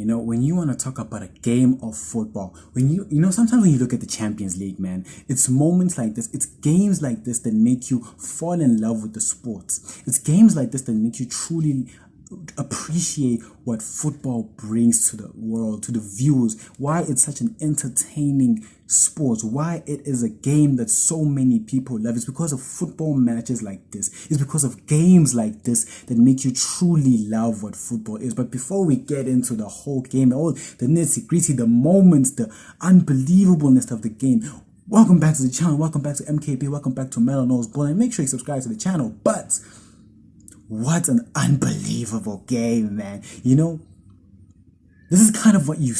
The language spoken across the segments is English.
When you want to talk about a game of football, sometimes when you look at the Champions League, man, it's moments like this, it's games like this that make you fall in love with the sports. It's games like this that make you truly appreciate what football brings to the world, to the viewers, why it's such an entertaining sport, why it is a game that so many people love. It's because of football matches like this. It's because of games like this that make you truly love what football is. But before we get into the whole game, all the nitty-gritty, the moments, the unbelievableness of the game, welcome back to the channel, welcome back to MKB, welcome back to Melon Nose Ball, and make sure you subscribe to the channel. But what an unbelievable game, man. This is kind of what you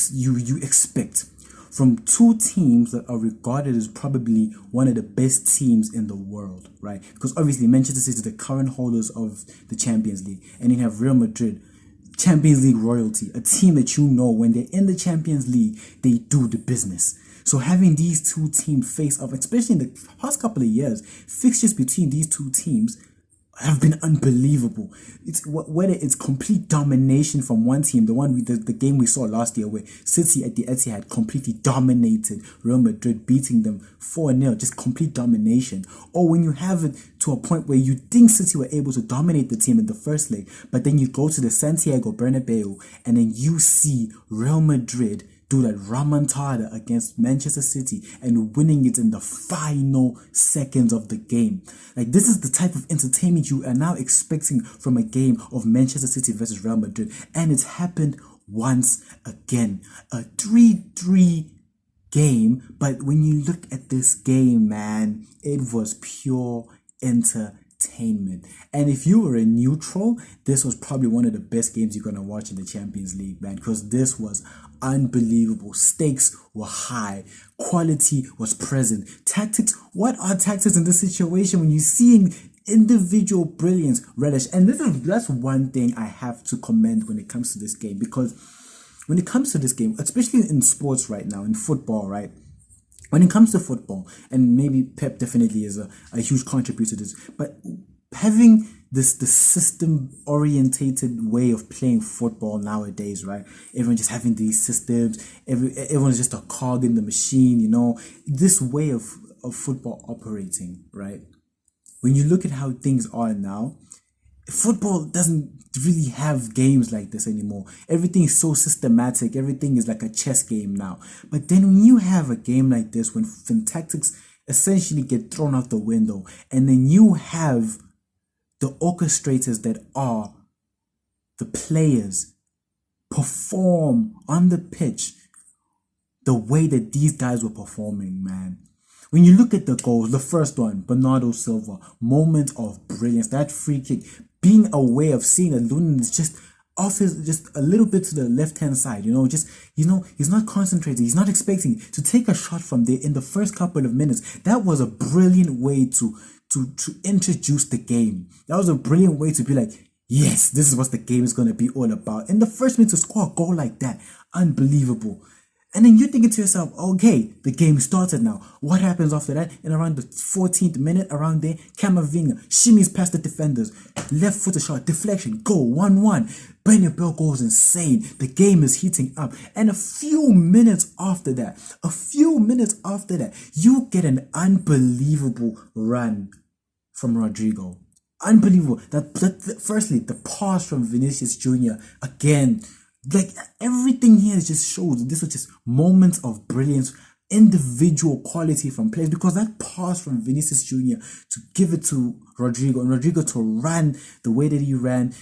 expect from two teams that are regarded as probably one of the best teams in the world, right? Because obviously Manchester City is the current holders of the Champions League, and you have Real Madrid, Champions League royalty, a team that when they're in the Champions League, they do the business. So having these two teams face off, especially in the past couple of years, fixtures between these two teams have been unbelievable. Whether it's complete domination from one team, the game we saw last year where City at the Etihad completely dominated Real Madrid, beating them 4-0, just complete domination. Or when you have it to a point where you think City were able to dominate the team in the first leg, but then you go to the Santiago Bernabeu and then you see Real Madrid do that remontada against Manchester City and winning it in the final seconds of the game. Like, this is the type of entertainment you are now expecting from a game of Manchester City versus Real Madrid. And it's happened once again. A 3-3 game, but when you look at this game, man, it was pure entertainment. And if you were a neutral, this was probably one of the best games you're going to watch in the Champions League, man, because this was unbelievable. Stakes were high, quality was present. Tactics, what are tactics in this situation when you're seeing individual brilliance relish? And that's one thing I have to commend when it comes to this game, because when it comes to this game, especially in sports right now, in football, right? When it comes to football, and maybe Pep definitely is a huge contributor to this, but having the system orientated way of playing football nowadays, right? Everyone just having these systems, everyone's just a cog in the machine, this way of football operating, right? When you look at how things are now, football doesn't really have games like this anymore. Everything is so systematic. Everything is like a chess game now. But then when you have a game like this, when tactics essentially get thrown out the window, and then you have the orchestrators that are the players perform on the pitch the way that these guys were performing, man. When you look at the goals, the first one, Bernardo Silva, moment of brilliance, that free kick, being aware of seeing that Lunin is just just a little bit to the left-hand side, he's not concentrating, he's not expecting to take a shot from there in the first couple of minutes. That was a brilliant way to introduce the game. That was a brilliant way to be like, yes, this is what the game is going to be all about. In the first minute to score a goal like that, unbelievable. And then you're thinking to yourself, okay, the game started now. What happens after that? In around the 14th minute, around there, Camavinga shimmies past the defenders. Left footed shot, deflection, goal, 1-1. Bernabeu goes insane. The game is heating up. And a few minutes after that, you get an unbelievable run from Rodrigo. Unbelievable. Firstly, the pass from Vinicius Jr. again. Like, everything here just shows this was just moments of brilliance, individual quality from players, because that pass from Vinicius Jr. to give it to Rodrigo, and Rodrigo to run the way that he ran,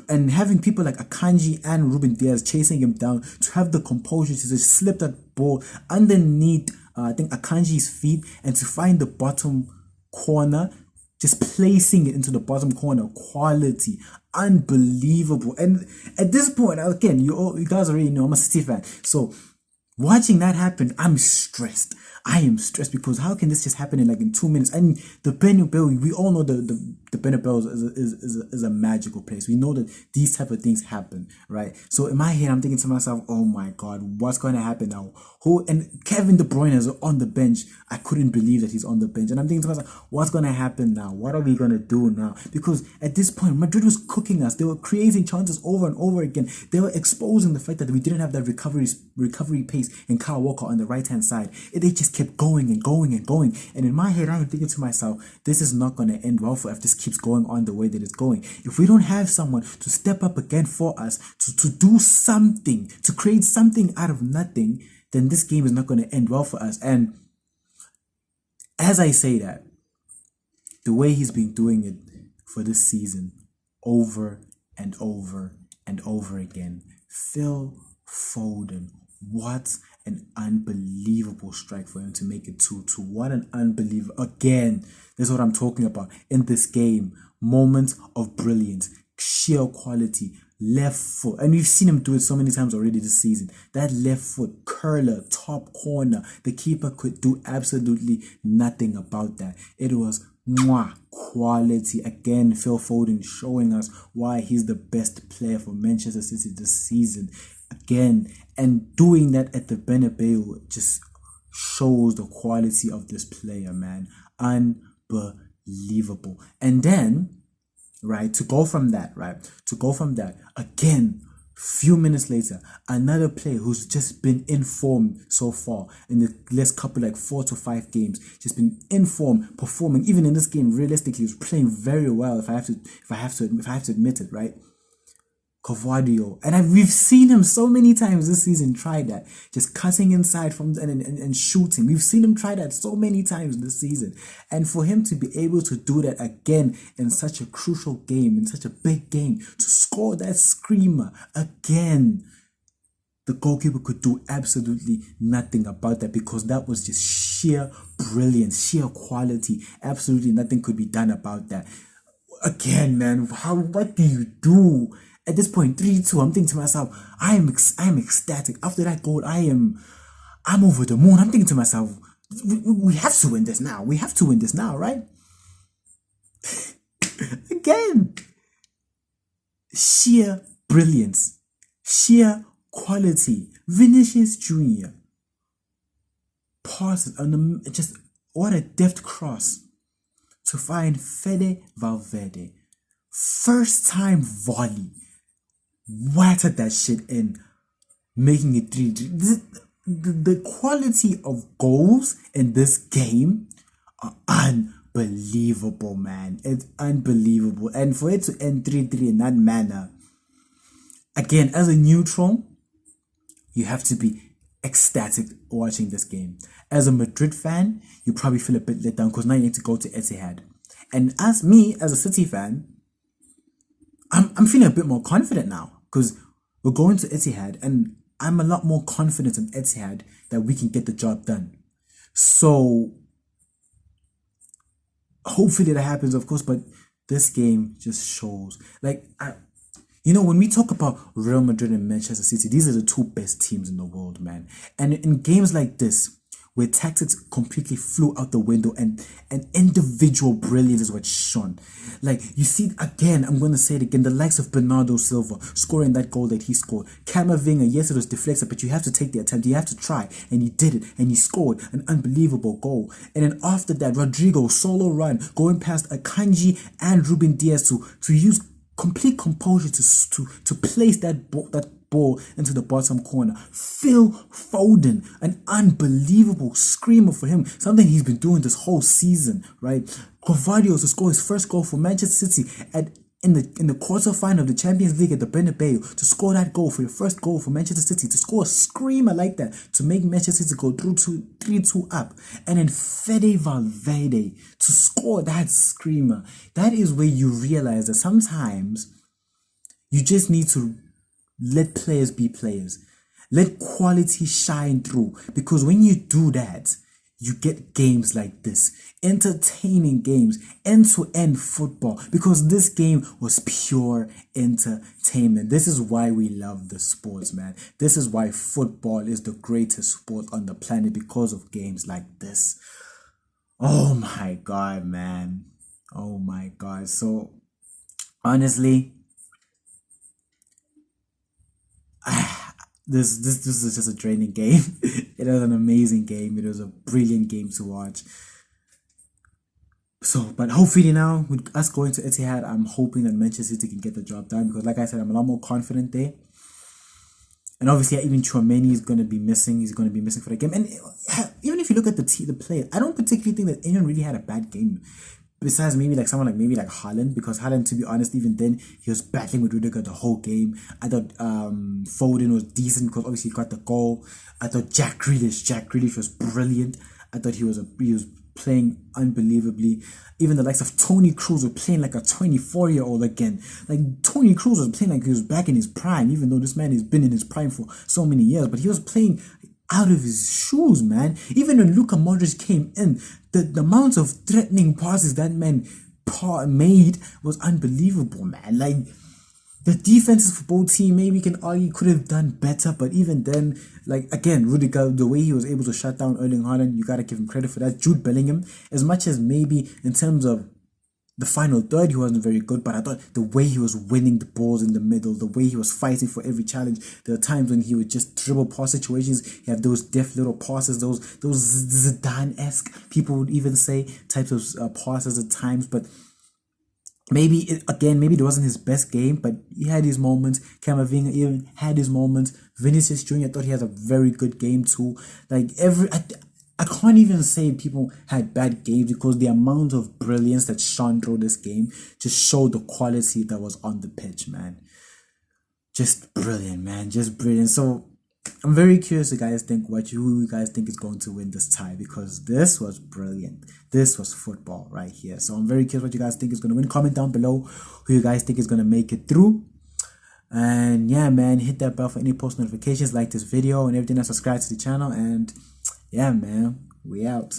and having people like Akanji and Ruben Diaz chasing him down, to have the composure to just slip that ball underneath I think Akanji's feet, and to find the bottom corner, just placing it into the bottom corner, quality, unbelievable. And at this point, again, you guys already know I'm a City fan, so Watching that happen, I'm stressed. I am stressed because how can this just happen in like in 2 minutes? I mean, the Bernabeu, we all know the Bernabeu is a magical place. We know that these type of things happen, right? So in my head, I'm thinking to myself, oh my God, what's going to happen now? And Kevin De Bruyne is on the bench. I couldn't believe that he's on the bench. And I'm thinking to myself, what's going to happen now? What are we going to do now? Because at this point, Madrid was cooking us. They were creating chances over and over again. They were exposing the fact that we didn't have that recovery pace and Kyle Walker on the right-hand side. They just kept going and going and going. And in my head, I am thinking to myself, this is not going to end well for if this keeps going on the way that it's going. If we don't have someone to step up again for us, to do something, to create something out of nothing, then this game is not going to end well for us. And as I say that, the way he's been doing it for this season, over and over and over again, Phil Foden, what an unbelievable strike for him to make it 2-2. What an unbelievable, again, this is what I'm talking about in this game. Moments of brilliance, sheer quality, left foot. And we've seen him do it so many times already this season. That left foot, curler, top corner. The keeper could do absolutely nothing about that. It was quality. Again, Phil Foden showing us why he's the best player for Manchester City this season. Again, and doing that at the Bernabeu just shows the quality of this player, man. Unbelievable. And then, to go from that, again, few minutes later, another player who's just been in form so far in the last couple, like 4 to 5 games, just been in form, performing. Even in this game, realistically, he was playing very well. If I have to admit it, right? Cavadio, and we've seen him so many times this season try that, just cutting inside from and shooting. We've seen him try that so many times this season, and for him to be able to do that again in such a crucial game, in such a big game, to score that screamer again, the goalkeeper could do absolutely nothing about that because that was just sheer brilliance, sheer quality. Absolutely nothing could be done about that. Again, man, what do you do? At this point, 3-2, I'm thinking to myself, I am ecstatic. After that goal, I'm over the moon. I'm thinking to myself, we have to win this now. We have to win this now, right? Again, sheer brilliance, sheer quality. Vinicius Jr. passes on just what a deft cross to find Fede Valverde. First time volley. Whatted that shit in, making it 3-3. The quality of goals in this game are unbelievable, man. It's unbelievable. And for it to end 3-3 in that manner, again, as a neutral, you have to be ecstatic watching this game. As a Madrid fan, you probably feel a bit let down because now you need to go to Etihad. And as a City fan, I'm feeling a bit more confident now because we're going to Etihad and I'm a lot more confident in Etihad that we can get the job done. So hopefully that happens, of course, but this game just shows. When we talk about Real Madrid and Manchester City, these are the two best teams in the world, man. And in games like this, where tactics completely flew out the window and individual brilliance is what shone. Like, you see, again, I'm going to say it again, the likes of Bernardo Silva scoring that goal that he scored. Camavinga, yes, it was deflected, but you have to take the attempt. You have to try. And he did it. And he scored an unbelievable goal. And then after that, Rodrigo, solo run, going past Akanji and Ruben Diaz to use complete composure to place that ball into the bottom corner. Phil Foden, an unbelievable screamer for him, something he's been doing this whole season, right? Cavadio to score his first goal for Manchester City in the quarterfinal of the Champions League at the Bernabeu, to score that goal for your first goal for Manchester City, to score a screamer like that, to make Manchester City go through 3-2 up, and then Fede Valverde to score that screamer. That is where you realize that sometimes you just need to let players be players. Let quality shine through. Because when you do that, you get games like this, entertaining games, end-to-end football, because this game was pure entertainment. This is why we love the sports, man. This is why football is the greatest sport on the planet, because of games like this. Oh my god, man. Oh my god. So honestly, this is just a draining game. It was an amazing game. It was a brilliant game to watch. So, but hopefully now with us going to Etihad, I'm hoping that Manchester City can get the job done, because, like I said, I'm a lot more confident there. And obviously, even Chouameni is going to be missing. He's going to be missing for the game. And even if you look at the players, I don't particularly think that anyone really had a bad game. Besides maybe like someone like Haaland, because Haaland, to be honest, even then he was battling with Rudiger the whole game. I thought Foden was decent because obviously he got the goal. I thought Jack Grealish was brilliant. I thought he was playing unbelievably. Even the likes of Toni Kroos were playing like a 24-year-old again. Like Toni Kroos was playing like he was back in his prime, even though this man has been in his prime for so many years. But he was playing out of his shoes, man. Even when Luka Modric came in, the amount of threatening passes that man made was unbelievable, man. Like, the defenses for both teams, maybe you can argue, could have done better, but even then, like, again, Rudiger, the way he was able to shut down Erling Haaland, you gotta give him credit for that. Jude Bellingham, as much as maybe in terms of the final third, he wasn't very good, but I thought the way he was winning the balls in the middle, the way he was fighting for every challenge, there were times when he would just dribble past situations. He had those deft little passes, those Zidane-esque, people would even say, types of passes at times. But maybe there wasn't his best game, but he had his moments. Camavinga even had his moments. Vinicius Jr., I thought he had a very good game too. Like I can't even say people had bad games, because the amount of brilliance that shone through this game just showed the quality that was on the pitch, man. Just brilliant, man. Just brilliant. So I'm very curious who you guys think is going to win this tie, because this was brilliant. This was football right here. So I'm very curious what you guys think is going to win. Comment down below who you guys think is going to make it through. And yeah, man, hit that bell for any post notifications, like this video and everything, and subscribe to the channel. And yeah, man, we out.